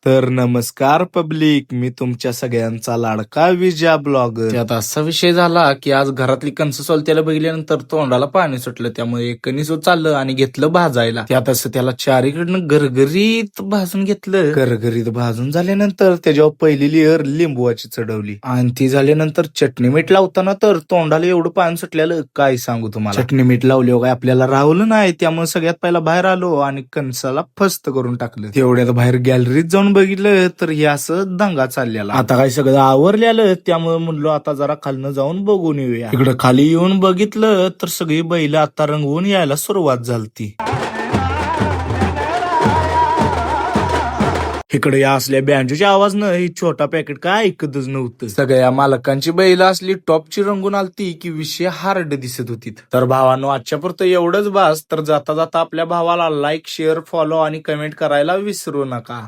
तर नमस्कार पब्लिक, मी तुमच्या सगळ्यांचा लाडका विजया ब्लॉगर. त्यात असा विषय झाला की आज घरातली कणसं सोलत्याला बघितल्यानंतर तोंडाला पाणी सुटलं. त्यामुळे कणीस उचललं आणि घेतलं भाजायला. त्यात असं त्याला चारीकडनं गरगरीत भाजून घेतलं. गरगरीत भाजून झाल्यानंतर त्याच्यावर पहिली लेअर लिंबूची चढवली आणि ती झाल्यानंतर चटणी मीठ लावताना तर तोंडाला एवढं पाणी सुटलेलं काय सांगू तुम्हाला. चटणी मीठ लावल्यावर काय आपल्याला राहवलं नाही. त्यामुळे सगळ्यात पहिला बाहेर आलो आणि कणसाला फस्त करून टाकलं. तेवढ्यात बाहेर गॅलरीत जाऊन बघितलं तर हे असं दंगा चाललेला. आता काय सगळं आवरलेलं, त्यामुळे म्हणलो आता जरा खालनं जाऊन बघून येऊया. इकडं खाली येऊन बघितलं तर सगळी बैल आता रंगवून यायला सुरुवात झालती. इकडे या असल्या बँजोच्या आवाजनं ही छोटा पॅकेट काय ऐकतच नव्हतं. सगळ्या मालकांची बैल असली टॉपची रंगून आलती की विषय हार्ड दिसत होती. तर भावांनो, आजच्या पुरतं एवढंच बास. तर जाता जाता आपल्या भावाला लाईक, शेअर, फॉलो आणि कमेंट करायला विसरू नका.